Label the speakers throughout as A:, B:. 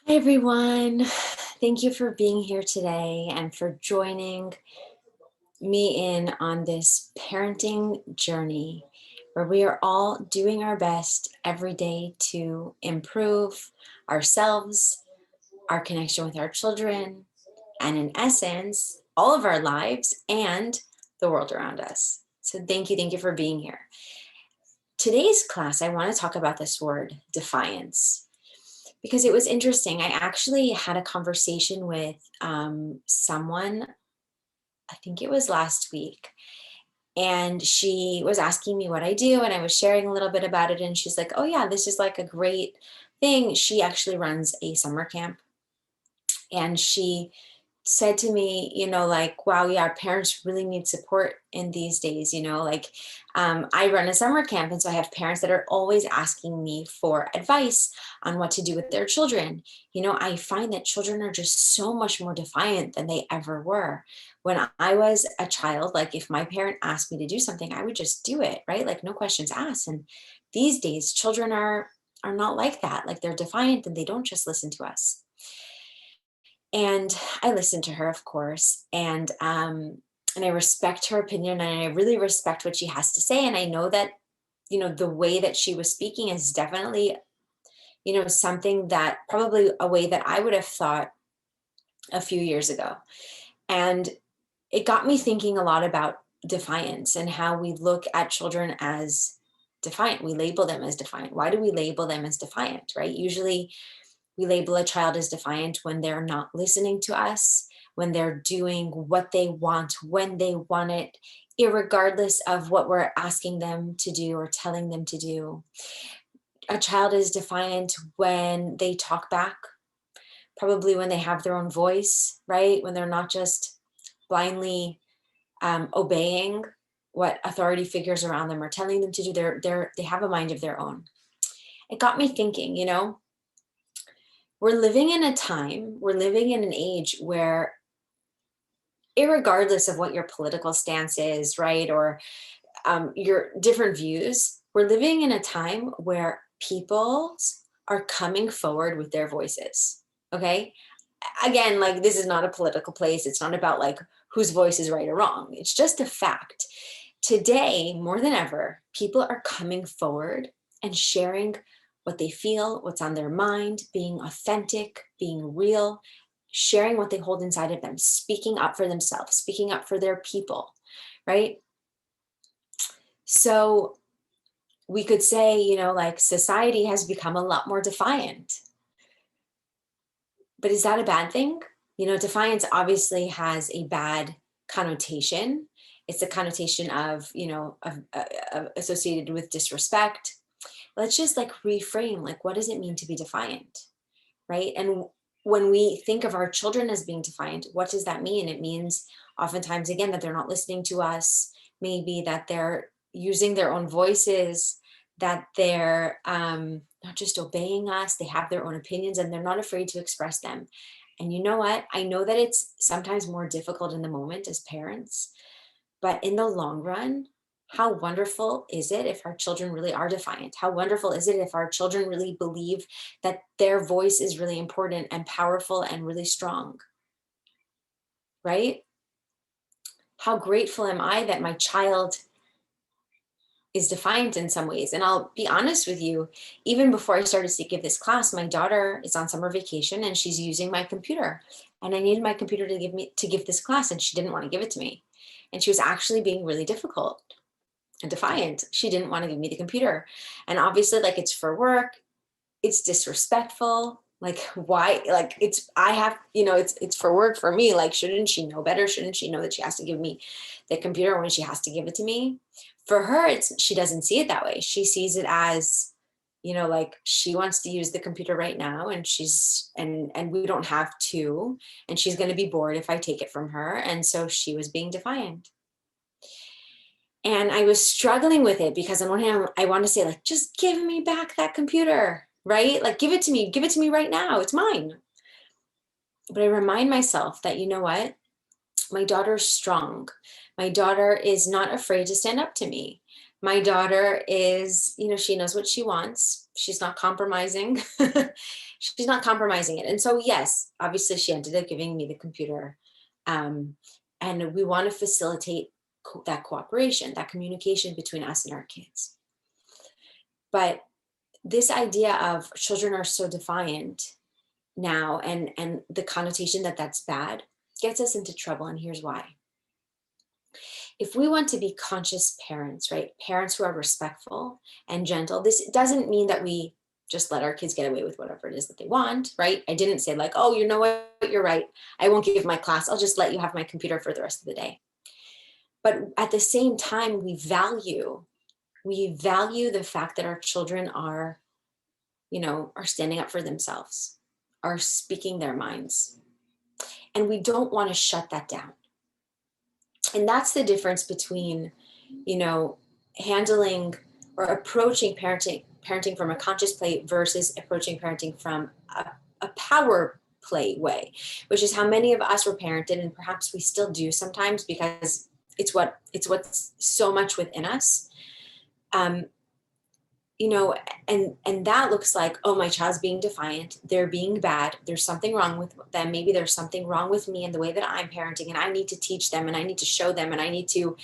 A: Hi, everyone. Thank you for being here today and for joining me in on this parenting journey where we are all doing our best every day to improve ourselves, our connection with our children, and in essence, all of our lives and the world around us. So, thank you for being here. Today's class, I want to talk about this word defiance because it was interesting. I actually had a conversation with someone, I think it was last week, and she was asking me what I do, and I was sharing a little bit about it. And she's like, "Oh, yeah, this is like a great thing." She actually runs a summer camp, and she said to me, like, wow, yeah, parents really need support in these days. I run a summer camp. And so I have parents that are always asking me for advice on what to do with their children. I find that children are just so much more defiant than they ever were. When I was a child, like if my parent asked me to do something, I would just do it, right? Like no questions asked. And these days, children are not like that. Like they're defiant and they don't just listen to us. And I listened to her, of course, and I respect her opinion, and I really respect what she has to say. And I know that, the way that she was speaking is definitely, something that probably a way that I would have thought a few years ago. And it got me thinking a lot about defiance and how we look at children as defiant. We label them as defiant. Why do we label them as defiant, right? Usually we label a child as defiant when they're not listening to us, when they're doing what they want, when they want it, irregardless of what we're asking them to do or telling them to do. A child is defiant when they talk back, probably when they have their own voice, right? When they're not just blindly obeying what authority figures around them are telling them to do. They have a mind of their own. It got me thinking, we're living in a time, we're living in an age where, irregardless of what your political stance is, right, or your different views, we're living in a time where people are coming forward with their voices. Okay. Again, like this is not a political place. It's not about like whose voice is right or wrong. It's just a fact. Today, more than ever, people are coming forward and sharing what they feel, what's on their mind, being authentic, being real, sharing what they hold inside of them, speaking up for themselves, speaking up for their people, right? So we could say, like society has become a lot more defiant. But is that a bad thing? Defiance obviously has a bad connotation. It's a connotation of associated with disrespect. Let's just like reframe, like, what does it mean to be defiant, right? And when we think of our children as being defiant, what does that mean? It means oftentimes, again, that they're not listening to us, maybe that they're using their own voices, that they're not just obeying us, they have their own opinions and they're not afraid to express them. And you know what? I know that it's sometimes more difficult in the moment as parents, but in the long run, how wonderful is it if our children really are defiant? How wonderful is it if our children really believe that their voice is really important and powerful and really strong, right? How grateful am I that my child is defiant in some ways? And I'll be honest with you, even before I started to give this class, my daughter is on summer vacation and she's using my computer. And I needed my computer to give this class, and she didn't want to give it to me. And she was actually being really difficult and defiant. She didn't want to give me the computer. And obviously, like, it's for work, it's disrespectful. Like, why? Like, I have, it's for work for me. Like, shouldn't she know better? Shouldn't she know that she has to give me the computer when she has to give it to me? For her, she doesn't see it that way. She sees it as, like she wants to use the computer right now, and and we don't have to, and she's going to be bored if I take it from her. And so she was being defiant. And I was struggling with it because on one hand, I want to say, like, just give me back that computer, right? Like, give it to me right now. It's mine. But I remind myself that, you know what? My daughter's strong. My daughter is not afraid to stand up to me. My daughter is, she knows what she wants. She's not compromising. she's not compromising it. And so, yes, obviously she ended up giving me the computer. Um, and we want to facilitate that cooperation, that communication between us and our kids. But this idea of children are so defiant now, and the connotation that that's bad, gets us into trouble. And here's why. If we want to be conscious parents, right? Parents who are respectful and gentle, this doesn't mean that we just let our kids get away with whatever it is that they want, right? I didn't say like, oh, you know what, you're right. I won't give my class. I'll just let you have my computer for the rest of the day. But at the same time, we value the fact that our children are, are standing up for themselves, are speaking their minds. And we don't want to shut that down. And that's the difference between, handling or approaching parenting from a conscious play versus approaching parenting from a power play way, which is how many of us were parented, and perhaps we still do sometimes because it's what's so much within us. um, and that looks like, oh, my child's being defiant, they're being bad, there's something wrong with them, maybe there's something wrong with me and the way that I'm parenting, and I need to teach them, and I need to show them, and I need to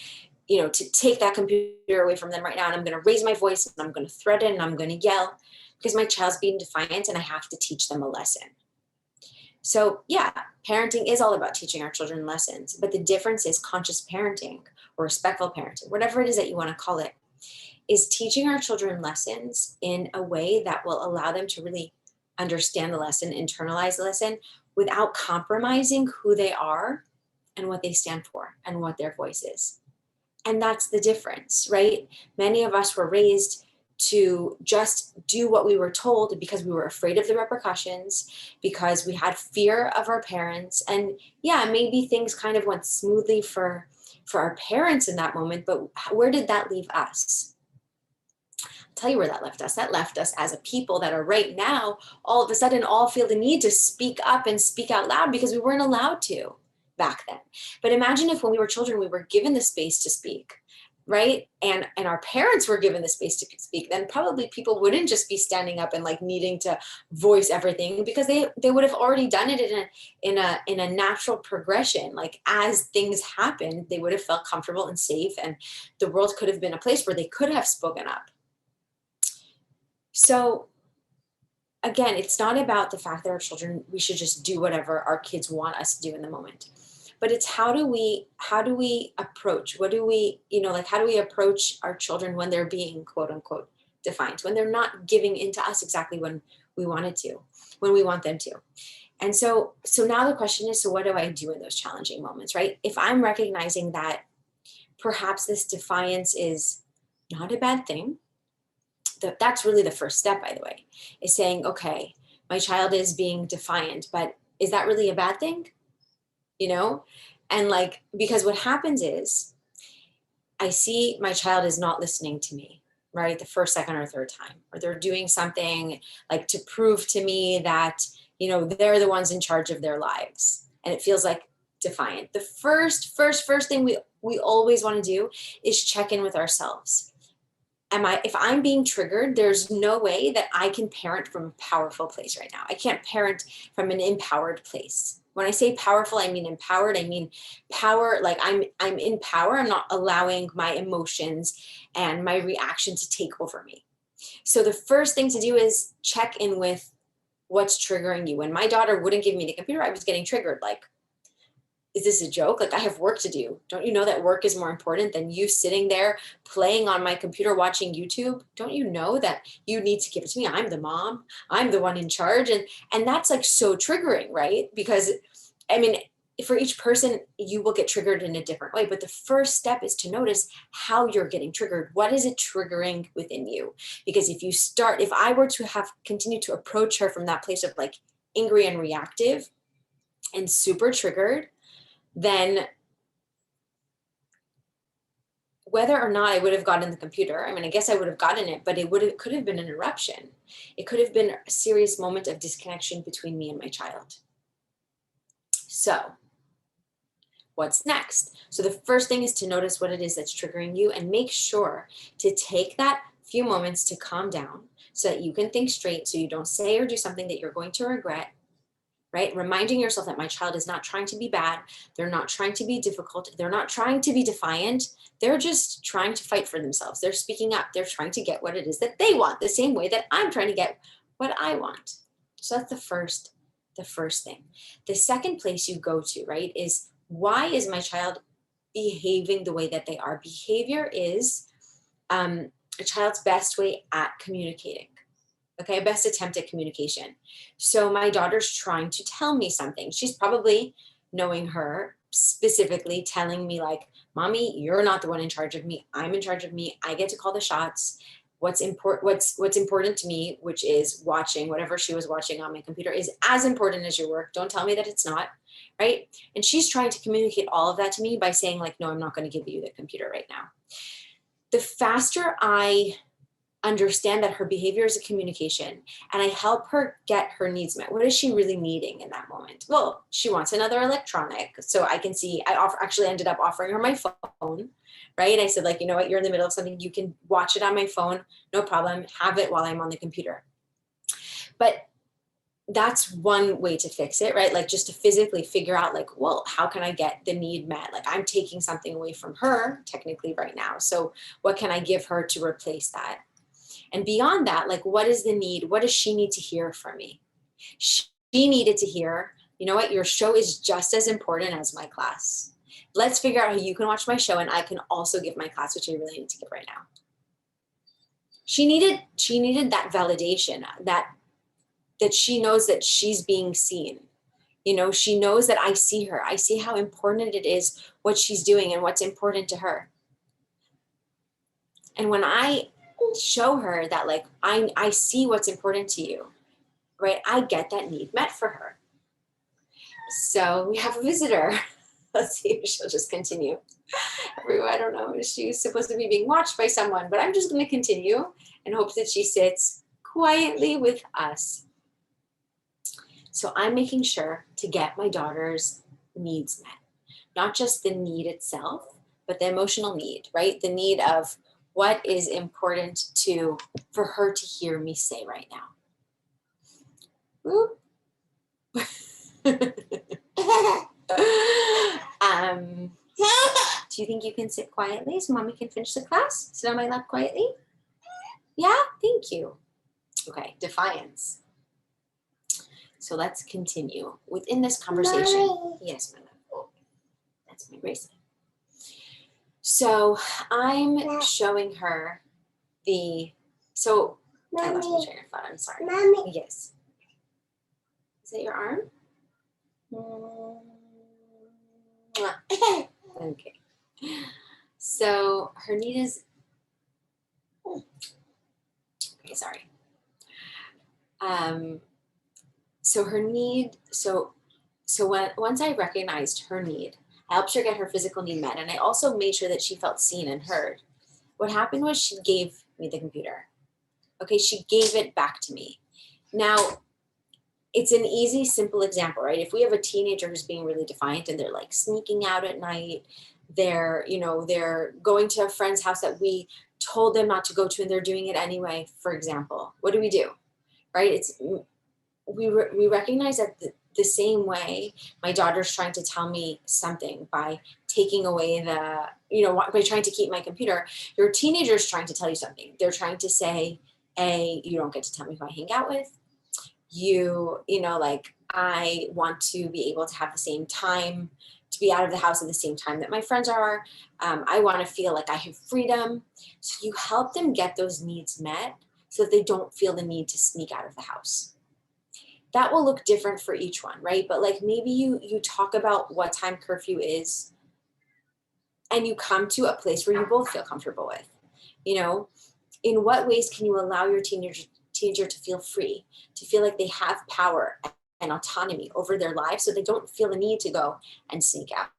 A: to take that computer away from them right now, and I'm going to raise my voice, and I'm going to threaten, and I'm going to yell because my child's being defiant and I have to teach them a lesson. So yeah, parenting is all about teaching our children lessons, but the difference is conscious parenting or respectful parenting, whatever it is that you want to call it, is teaching our children lessons in a way that will allow them to really understand the lesson, internalize the lesson without compromising who they are and what they stand for and what their voice is. And that's the difference, right? Many of us were raised to just do what we were told because we were afraid of the repercussions, because we had fear of our parents. And yeah, maybe things kind of went smoothly for our parents in that moment, but where did that leave us? Tell you where that left us. That left us as a people that are right now all of a sudden all feel the need to speak up and speak out loud because we weren't allowed to back then. But imagine if when we were children we were given the space to speak, right? And our parents were given the space to speak, then probably people wouldn't just be standing up and like needing to voice everything, because they would have already done it in a natural progression. Like as things happened, they would have felt comfortable and safe, and the world could have been a place where they could have spoken up. So again, it's not about the fact that our children, we should just do whatever our kids want us to do in the moment, but it's how do we approach, how do we approach our children when they're being quote unquote defiant, when they're not giving into us exactly when we want them to. And so now the question is, so what do I do in those challenging moments, right? If I'm recognizing that perhaps this defiance is not a bad thing, that's really the first step, by the way, is saying, okay, my child is being defiant, but is that really a bad thing? And like, because what happens is I see my child is not listening to me, right? The first, second, or third time, or they're doing something like to prove to me that, they're the ones in charge of their lives. And it feels like defiant. The first thing we always want to do is check in with ourselves. If I'm being triggered, there's no way that I can parent from a powerful place right now. I can't parent from an empowered place. When I say powerful, I mean empowered. I mean power, like I'm in power. I'm not allowing my emotions and my reaction to take over me. So the first thing to do is check in with what's triggering you. When my daughter wouldn't give me the computer, I was getting triggered. Like, is this a joke? Like, I have work to do. Don't you know that work is more important than you sitting there playing on my computer watching YouTube? Don't you know that you need to give it to me? I'm the mom. I'm the one in charge. And that's like so triggering, right? Because I mean, for each person, you will get triggered in a different way. But the first step is to notice how you're getting triggered. What is it triggering within you? Because if I were to have continued to approach her from that place of like angry and reactive and super triggered, then whether or not I would have gotten the computer, I mean, I guess I would have gotten it, but it could have been an interruption. It could have been a serious moment of disconnection between me and my child. So what's next? So the first thing is to notice what it is that's triggering you and make sure to take that few moments to calm down so that you can think straight, so you don't say or do something that you're going to regret, right? Reminding yourself that my child is not trying to be bad. They're not trying to be difficult. They're not trying to be defiant. They're just trying to fight for themselves. They're speaking up. They're trying to get what it is that they want, the same way that I'm trying to get what I want. So that's the first thing. The second place you go to, right, is why is my child behaving the way that they are? Behavior is a child's best way at communicating. Okay, best attempt at communication. So my daughter's trying to tell me something. She's probably, knowing her, specifically telling me like, mommy, you're not the one in charge of me. I'm in charge of me. I get to call the shots. What's important to me, which is watching whatever she was watching on my computer, is as important as your work. Don't tell me that it's not, right? And she's trying to communicate all of that to me by saying like, no, I'm not going to give you the computer right now. The faster I understand that her behavior is a communication and I help her get her needs met. What is she really needing in that moment? Well, she wants another electronic. So I can see, actually ended up offering her my phone, right? I said like, you know what, you're in the middle of something. You can watch it on my phone. No problem. Have it while I'm on the computer. But that's one way to fix it, right? Like just to physically figure out like, well, how can I get the need met? Like I'm taking something away from her technically right now. So what can I give her to replace that? And beyond that, like, what is the need? What does she need to hear from me? She needed to hear, you know what, your show is just as important as my class. Let's figure out how you can watch my show and I can also give my class, which I really need to give right now. She needed that validation, that she knows that she's being seen. You know, she knows that I see her. I see how important it is what she's doing and what's important to her. And when I show her that like I see what's important to you, right, I get that need met for her. So we have a visitor. Let's see if she'll just continue. Everyone, I don't know, she's supposed to be being watched by someone, but I'm just going to continue and hope that she sits quietly with us. So I'm making sure to get my daughter's needs met, not just the need itself, but the emotional need, right? The need of what is important for her to hear me say right now. Do you think you can sit quietly so mommy can finish the class? Sit on my lap quietly? Yeah, thank you. Okay, defiance. So let's continue within this conversation. Mommy. Yes, my love. That's my bracelet. So I'm showing her I lost my train of thought. I'm sorry. Mommy. Yes. Is that your arm? Okay. So her need is. Okay, sorry. So her need. Once I recognized her need, I helped her get her physical need met, and I also made sure that she felt seen and heard. What happened was she gave me the computer. Okay, she gave it back to me. Now, it's an easy, simple example, right? If we have a teenager who's being really defiant and they're like sneaking out at night, they're going to a friend's house that we told them not to go to and they're doing it anyway, for example, what do? Right? We recognize that the same way my daughter's trying to tell me something by taking away by trying to keep my computer, your teenager's trying to tell you something. They're trying to say, you don't get to tell me who I hang out with. I want to be able to have the same time, to be out of the house at the same time that my friends are. I want to feel like I have freedom. So you help them get those needs met so that they don't feel the need to sneak out of the house. That will look different for each one, right? But like maybe you talk about what time curfew is and you come to a place where you both feel comfortable with. In what ways can you allow your teenager to feel free, to feel like they have power and autonomy over their lives so they don't feel the need to go and sneak out?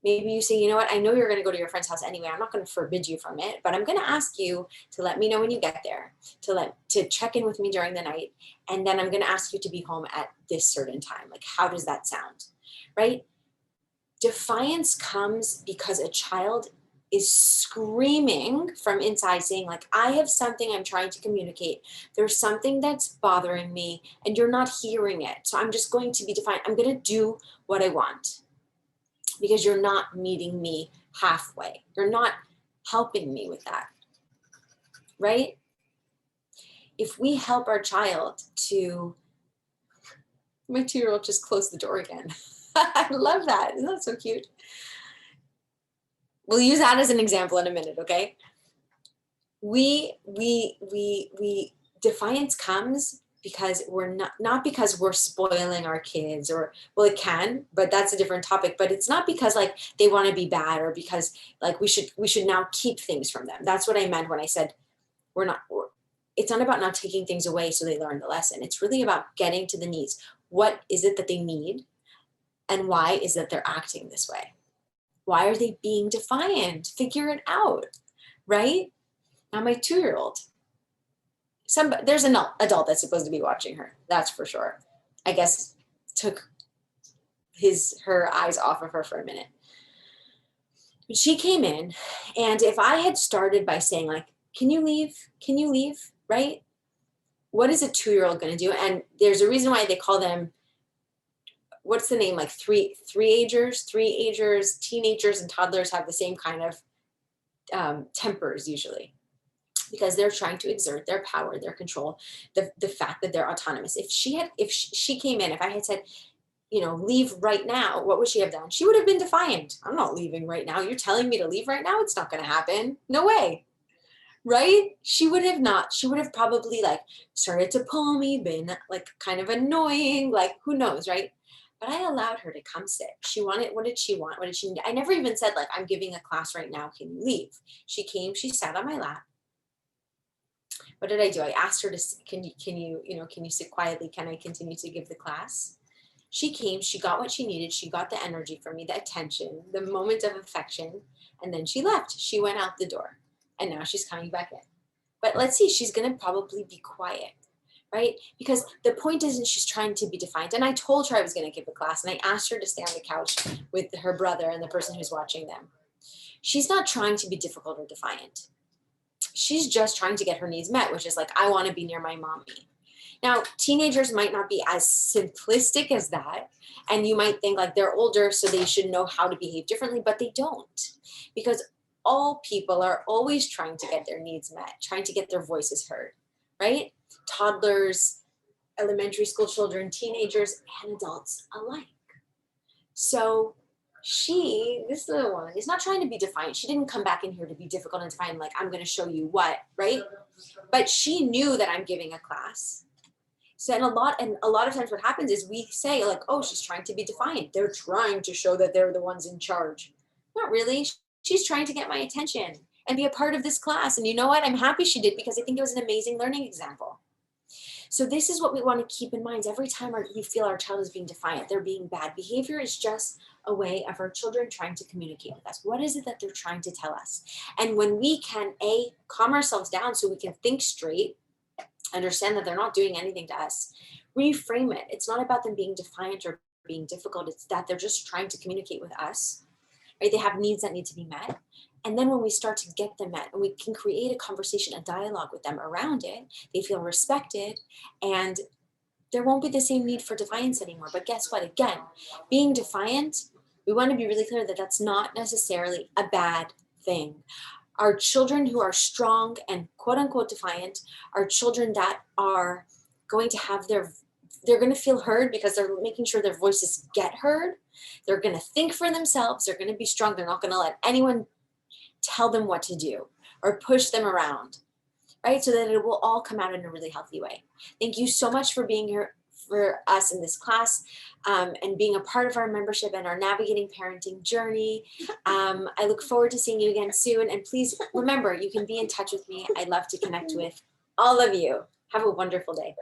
A: Maybe you say, you know what, I know you're going to go to your friend's house anyway. I'm not going to forbid you from it, but I'm going to ask you to let me know when you get there, to check in with me during the night. And then I'm going to ask you to be home at this certain time. Like, how does that sound? Right? Defiance comes because a child is screaming from inside saying like, I have something I'm trying to communicate. There's something that's bothering me and you're not hearing it. So I'm just going to be defiant. I'm going to do what I want because you're not meeting me halfway. You're not helping me with that, right? If we help our child to, my 2-year-old just closed the door again. I love that. Isn't that so cute? We'll use that as an example in a minute, okay? Defiance comes because we're not because we're spoiling our kids, or, well, it can, but that's a different topic. But it's not because like they want to be bad, or because like we should now keep things from them. That's what I meant when I said it's not about now taking things away so they learn the lesson. It's really about getting to the needs. What is it that they need? And why is it they're acting this way? Why are they being defiant? Figure it out, right? Now my 2-year-old, there's an adult that's supposed to be watching her. That's for sure. I guess took her eyes off of her for a minute. But she came in, and if I had started by saying like, can you leave? Can you leave? Right? What is a 2-year-old going to do? And there's a reason why they call them, what's the name? Like three-agers, teenagers and toddlers have the same kind of tempers usually, because they're trying to exert their power, their control, the fact that they're autonomous. If she came in, if I had said, leave right now, what would she have done? She would have been defiant. I'm not leaving right now. You're telling me to leave right now? It's not going to happen. No way. Right? She would have probably like started to pull me, been like kind of annoying, like who knows, right? But I allowed her to come sit. What did she want? What did she need? I never even said like, I'm giving a class right now. Can you leave? She came, she sat on my lap. What did I do? I asked her to, can you sit quietly? Can I continue to give the class? She came, she got what she needed. She got the energy from me, the attention, the moment of affection. And then she left. She went out the door. And now she's coming back in. But let's see, she's going to probably be quiet, right? Because the point isn't she's trying to be defiant. And I told her I was going to give a class, and I asked her to stay on the couch with her brother and the person who's watching them. She's not trying to be difficult or defiant. She's just trying to get her needs met, which is like, I want to be near my mommy. Now, teenagers might not be as simplistic as that. And you might think like they're older, so they should know how to behave differently, but they don't. Because all people are always trying to get their needs met, trying to get their voices heard, right? Toddlers, elementary school children, teenagers, and adults alike. So this little one is not trying to be defiant. She didn't come back in here to be difficult and defiant, like, I'm going to show you what, right? But she knew that I'm giving a class. So, and a lot of times what happens is we say like, oh, she's trying to be defiant. They're trying to show that they're the ones in charge. Not really. She's trying to get my attention and be a part of this class. And you know what? I'm happy she did, because I think it was an amazing learning example. So this is what we want to keep in mind every time we feel our child is being defiant, they're being bad. Behavior is just a way of our children trying to communicate with us. What is it that they're trying to tell us? And when we can, calm ourselves down so we can think straight, understand that they're not doing anything to us, reframe it. It's not about them being defiant or being difficult. It's that they're just trying to communicate with us. Right? They have needs that need to be met. And then when we start to get them met and we can create a conversation, a dialogue with them around it, they feel respected, and there won't be the same need for defiance anymore. But guess what? Again, being defiant, we want to be really clear that that's not necessarily a bad thing. Our children who are strong and quote unquote defiant are children that are going to have they're going to feel heard because they're making sure their voices get heard. They're going to think for themselves. They're going to be strong. They're not going to let anyone tell them what to do or push them around, right? So that it will all come out in a really healthy way. Thank you so much for being here for us in this class, and being a part of our membership and our navigating parenting journey. I look forward to seeing you again soon. And please remember, you can be in touch with me. I'd love to connect with all of you. Have a wonderful day.